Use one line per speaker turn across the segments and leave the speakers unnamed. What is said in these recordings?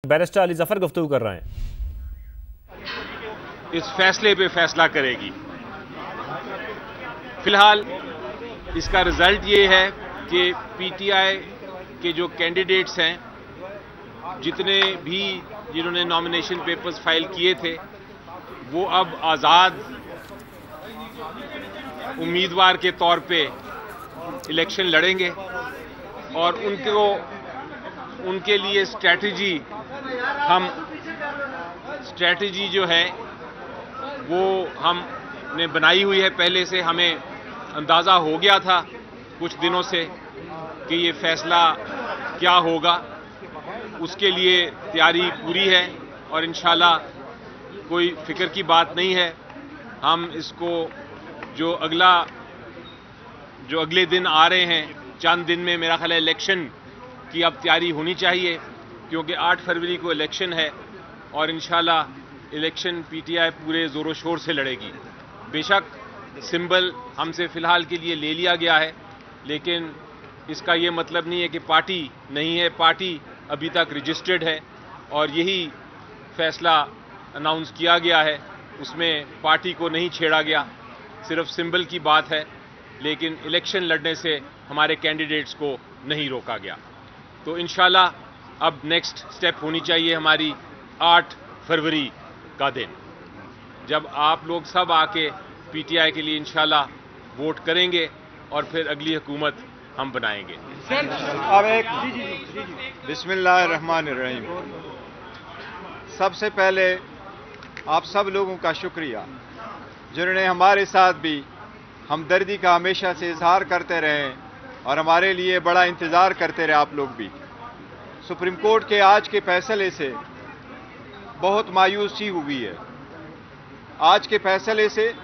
Barrister Ali Zafar गुफ्तगू कर रहे हैं।
इस फैसले पे फैसला करेगी। फिलहाल इसका रिजल्ट ये है कि पीटीआई के जो कैंडिडेट्स हैं, जितने भी जिन्होंने नॉमिनेशन पेपर्स फाइल किए थे, वो अब आज़ाद उम्मीदवार के तौर पे इलेक्शन लड़ेंगे और उनके लिए स्ट्रैटेजी जो है वो हमने बनाई हुई है। पहले से हमें अंदाज़ा हो गया था कुछ दिनों से कि ये फैसला क्या होगा, उसके लिए तैयारी पूरी है और इंशाल्लाह कोई फिक्र की बात नहीं है। हम इसको जो अगले दिन आ रहे हैं, चंद दिन में मेरा ख्याल है इलेक्शन की अब तैयारी होनी चाहिए, क्योंकि 8 फरवरी को इलेक्शन है और इंशाल्लाह इलेक्शन पीटीआई पूरे ज़ोरों शोर से लड़ेगी। बेशक सिंबल हमसे फ़िलहाल के लिए ले लिया गया है, लेकिन इसका ये मतलब नहीं है कि पार्टी नहीं है। पार्टी अभी तक रजिस्टर्ड है और यही फैसला अनाउंस किया गया है, उसमें पार्टी को नहीं छेड़ा गया, सिर्फ सिंबल की बात है, लेकिन इलेक्शन लड़ने से हमारे कैंडिडेट्स को नहीं रोका गया। तो इंशाल्लाह अब नेक्स्ट स्टेप होनी चाहिए हमारी 8 फरवरी का दिन, जब आप लोग सब आके पीटीआई के लिए इंशाल्लाह वोट करेंगे और फिर अगली हुकूमत हम बनाएंगे।
अब एक बिस्मिल्लाहिर्रहमानिर्रहीम। सबसे पहले आप सब लोगों का शुक्रिया जिन्होंने हमारे साथ भी हमदर्दी का हमेशा से इजहार करते रहे और हमारे लिए बड़ा इंतज़ार करते रहे। आप लोग भी सुप्रीम कोर्ट के आज के फैसले से बहुत मायूसी हुई है। आज के फैसले से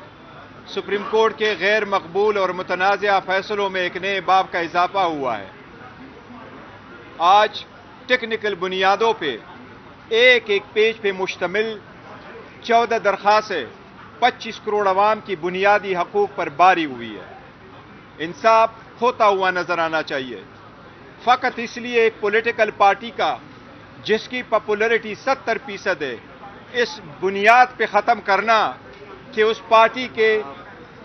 सुप्रीम कोर्ट के गैर मकबूल और मुतनाज़ा फैसलों में एक नए बाब का इजाफा हुआ है। आज टेक्निकल बुनियादों पे एक पेज पे मुश्तमिल 14 दरख्वास्तें 25 करोड़ अवाम की बुनियादी हकूक़ पर बारी हुई है। इंसाफ खोता हुआ नजर आना चाहिए। फ़कत इसलिए एक पॉलिटिकल पार्टी का जिसकी पॉपुलैरिटी 70% है, इस बुनियाद पे ख़त्म करना कि उस पार्टी के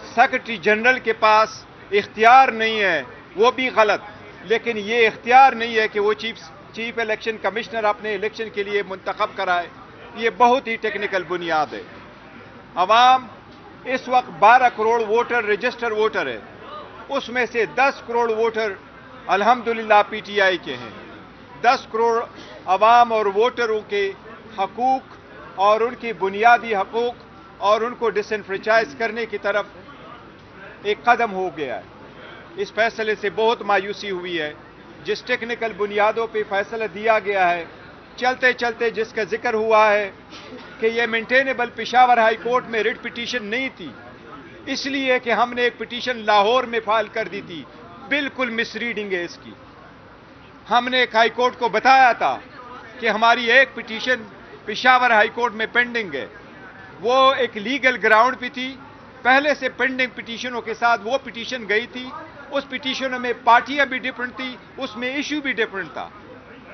सेक्रेटरी जनरल के पास इख्तियार नहीं है, वो भी गलत। लेकिन ये इख्तियार नहीं है कि वो चीफ इलेक्शन कमिश्नर अपने इलेक्शन के लिए मुंतखब कराए, ये बहुत ही टेक्निकल बुनियाद है। अवाम इस वक्त 12 करोड़ वोटर रजिस्टर वोटर है, उसमें से 10 करोड़ वोटर अल्हम्दुलिल्लाह पीटीआई के हैं। 10 करोड़ अवाम और वोटरों के हकूक़ और उनकी बुनियादी हकूक़ और उनको डिसएनफ्रेंचाइज करने की तरफ एक कदम हो गया है। इस फैसले से बहुत मायूसी हुई है। जिस टेक्निकल बुनियादों पे फैसला दिया गया है, चलते चलते जिसका जिक्र हुआ है कि यह मेंटेनेबल पेशावर हाई कोर्ट में रिट पिटीशन नहीं थी, इसलिए कि हमने एक पिटीशन लाहौर में फाइल कर दी थी। बिल्कुल मिसरीडिंग है इसकी। हमने एक हाई कोर्ट को बताया था कि हमारी एक पिटीशन पेशावर हाई कोर्ट में पेंडिंग है, वो एक लीगल ग्राउंड पे थी। पहले से पेंडिंग पिटीशनों के साथ वो पिटीशन गई थी। उस पिटीशनों में पार्टियां भी डिफरेंट थी, उसमें इशू भी डिफरेंट था।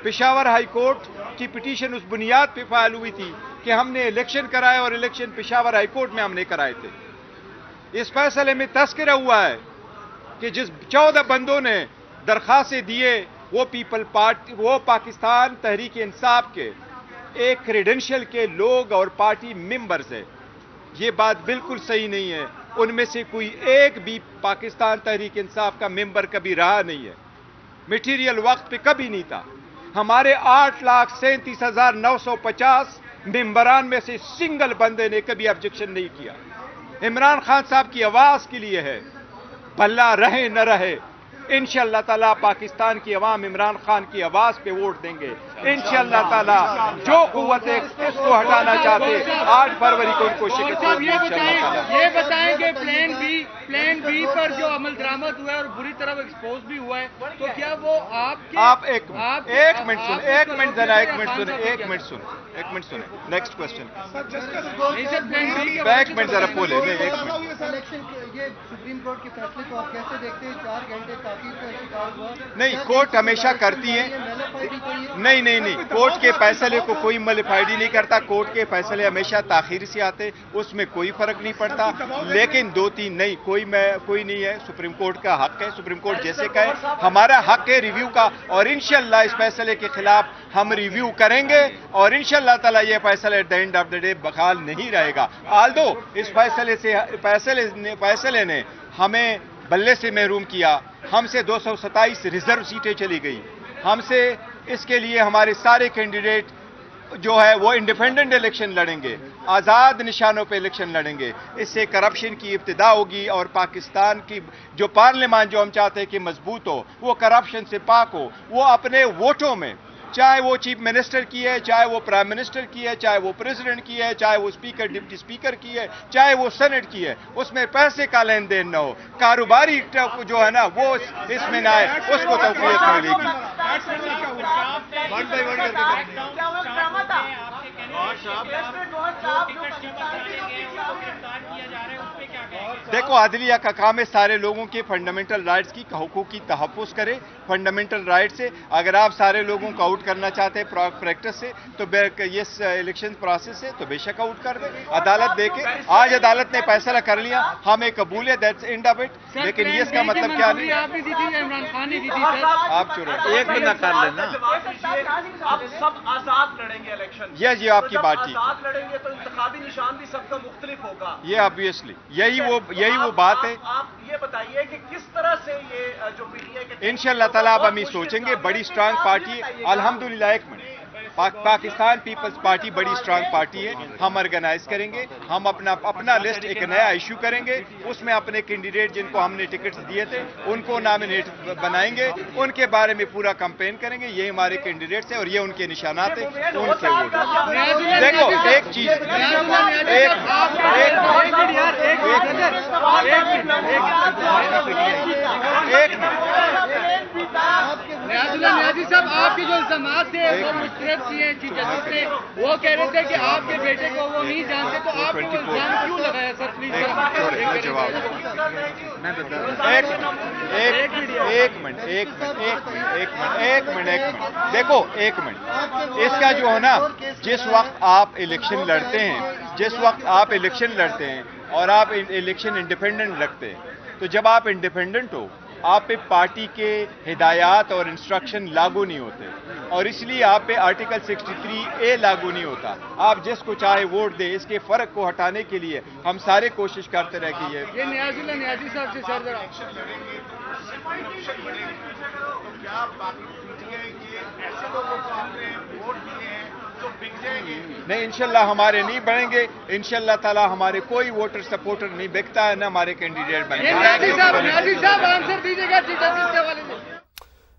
पेशावर हाई कोर्ट की पिटीशन उस बुनियाद पे फाइल हुई थी कि हमने इलेक्शन कराए और इलेक्शन पेशावर हाई कोर्ट में हमने कराए थे। इस फैसले में तस्करा हुआ है कि जिस 14 बंदों ने दरखास्तें दिए वो पाकिस्तान तहरीक इंसाफ के एक क्रेडेंशियल के लोग और पार्टी मेंबर्स है। ये बात बिल्कुल सही नहीं है। उनमें से कोई एक भी पाकिस्तान तहरीक इंसाफ का मेंबर कभी रहा नहीं है, मटीरियल वक्त पे कभी नहीं था। हमारे 8,37,950 मेंबरान में से सिंगल बंदे ने कभी ऑब्जेक्शन नहीं किया। इमरान खान साहब की आवाज के लिए है, भला रहे न रहे, इंशाअल्लाह ताला पाकिस्तान की अवाम इमरान खान की आवाज पे वोट देंगे। इंशाअल्लाह ताला जो कुव्वत इसको हटाना चाहते 8 फरवरी को उनको शिकस्त होगी।
ये बताएंगे प्लान बी पर जो अमल दरामद हुआ है और बुरी तरह एक्सपोज भी हुआ है, तो क्या वो
आप एक मिनट सुने। Next question. एक मिनट जरा बोले।
ये सुप्रीम कोर्ट के फैसले को आप कैसे देखते हैं? 4 घंटे ताकीद का शिकार हुआ।
नहीं, कोर्ट हमेशा करती है। नहीं, نہیں کوर्ٹ کے فیصلے کو کوئی ملیفائڈی نہیں کرتا. کوर्ٹ کے فیصلے ہمیشہ تاخیر سے آتے, اس میں کوئی فرق نہیں پڑتا. لیکن 2-3 نہیں, کوئی نہیں ہے. سپریم کورٹ کا حق ہے, سپریم کورٹ جیسے کہے ہمارا حق ہے ریویو کا, اور انشاءاللہ اس فیصلے کے خلاف ہم ریویو کریں گے, اور انشاءاللہ تعالی یہ فیصلہ at the end of the day بحال نہیں رہے گا. آلدو اس فیصلے نے ہمیں بلے سے محروم کیا, ہم سے 227 ریزرو سیٹیں چلی گئی. ہم سے اس کے لیے ہمارے سارے کینڈیڈیٹ جو ہے وہ انڈیپینڈنٹ الیکشن لڑیں گے, آزاد نشانوں پہ الیکشن لڑیں گے. اس سے کرپشن کی ابتدا ہوگی, اور پاکستان کی جو پارلیمان جو ہم چاہتے ہیں کہ مضبوط ہو, وہ کرپشن سے پاک ہو. وہ اپنے ووٹوں میں, چاہے وہ چیف منسٹر کی ہے, چاہے وہ پرائم منسٹر کی ہے, چاہے وہ پریزیڈنٹ کی ہے, چاہے وہ اسپیکر ڈپٹی اسپیکر کی ہے, چاہے وہ سینٹ کی ہے, اس میں پیسے کا لین دین نہ ہو. کاروباری جو ہے نا وہ اس میں نہ آئے, اس کو توفیق ملے گی. دیکھو عدلیہ کا کام ہے سارے لوگوں کے فنڈامنٹل رائٹس کی حقوق کی تحفظ کرے. فنڈامنٹل رائٹ سے اگر آپ سارے لوگوں کو آؤٹ کرنا چاہتے ہیں پریکٹس سے, تو اس الیکشن پروسیس سے, تو بے شک آؤٹ کر دیں. عدالت دیکھے, آج عدالت نے فیصلہ کر لیا, ہمیں قبول ہے, دیٹس اینڈ آف اٹ. لیکن یہ اس کا مطلب کیا نہیں. آپ چورے ایک بھی نہ کر لینا.
سب آزاد لڑیں گے الیکشن.
یہ آپ کی بات ٹھیک.
آزاد لڑیں گے تو انتخابی نشان بھی سب کا مختلف ہوگا.
یہ آبویسلی یہی وہ بات ہے.
آپ یہ بتائیے کہ کس طرح سے یہ جو پی ٹی آئی کے
انشاءاللہ تعالیٰ اب ہم یہ سوچیں گے. بڑی اسٹرانگ پارٹی ہے الحمدللہ. ایک منٹ, پاکستان پیپلز پارٹی بڑی اسٹرانگ پارٹی ہے. ہم آرگنائز کریں گے, ہم اپنا لسٹ ایک نیا ایشو کریں گے. اس میں اپنے کینڈیڈیٹ جن کو ہم نے ٹکٹس دیے تھے ان کو نامینیٹ بنائیں گے, ان کے بارے میں پورا کمپین کریں گے. یہ ہمارے کینڈیڈیٹس ہیں اور یہ ان کے نشانات ہیں, ان سے ووٹ. دیکھو ایک چیز,
نیازی صاحب آپ کے جو الزامات تھے وہ مسترد کیے چیف جسٹس نے, وہ کہہ رہے تھے کہ آپ کے بیٹے کو وہ نہیں جانتے, تو آپ کو الزام کیوں لگایا سر؟ پلیز
دیکھو ایک منٹ. اس کا جو ہے نا, جس وقت آپ الیکشن لڑتے ہیں اور آپ الیکشن انڈیپینڈنٹ رکھتے ہیں, تو جب آپ انڈیپینڈنٹ ہو آپ پہ پارٹی کے ہدایات اور انسٹرکشن لاگو نہیں ہوتے, اور اس لیے آپ پہ آرٹیکل 63A لاگو نہیں ہوتا. آپ جس کو چاہے ووٹ دیں. اس کے فرق کو ہٹانے کے لیے ہم سارے کوشش کرتے رہے کہ یہ
نیازی صاحب سے سر
نہیں, انشاءاللہ ہمارے نہیں بڑھیں گے. انشاءاللہ تعالیٰ ہمارے کوئی ووٹر سپورٹر نہیں بکتا ہے, نہ ہمارے کینڈیڈیٹ بنے گے.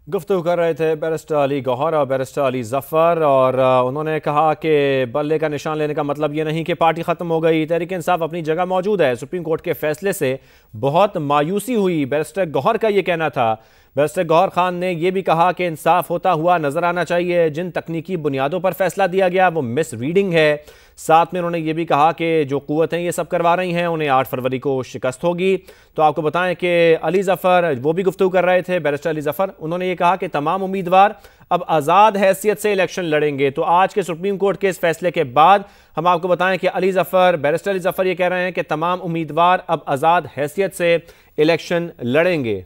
گفتگو کر رہے تھے بیرسٹر علی گوہر اور بیرسٹر علی ظفر, اور انہوں نے کہا کہ بلے کا نشان لینے کا مطلب یہ نہیں کہ پارٹی ختم ہو گئی. تحریک انصاف اپنی جگہ موجود ہے. سپریم کورٹ کے فیصلے سے بہت مایوسی ہوئی, بیرسٹر گوہر کا یہ کہنا تھا. بیرسٹر گوہر خان نے یہ بھی کہا کہ انصاف ہوتا ہوا نظر آنا چاہیے. جن تکنیکی بنیادوں پر فیصلہ دیا گیا وہ مس ریڈنگ ہے. ساتھ میں انہوں نے یہ بھی کہا کہ جو قوتیں یہ سب کروا رہی ہیں انہیں 8 فروری کو شکست ہوگی. تو آپ کو بتائیں کہ علی ظفر وہ بھی گفتگو کر رہے تھے, بیرسٹر علی ظفر. انہوں نے یہ کہا کہ تمام امیدوار اب آزاد حیثیت سے الیکشن لڑیں گے. تو آج کے سپریم کورٹ کے اس فیصلے کے بعد ہم آپ کو بتائیں کہ بیرسٹر علی ظفر یہ کہہ رہے ہیں کہ تمام امیدوار اب آزاد حیثیت سے الیکشن لڑیں گے.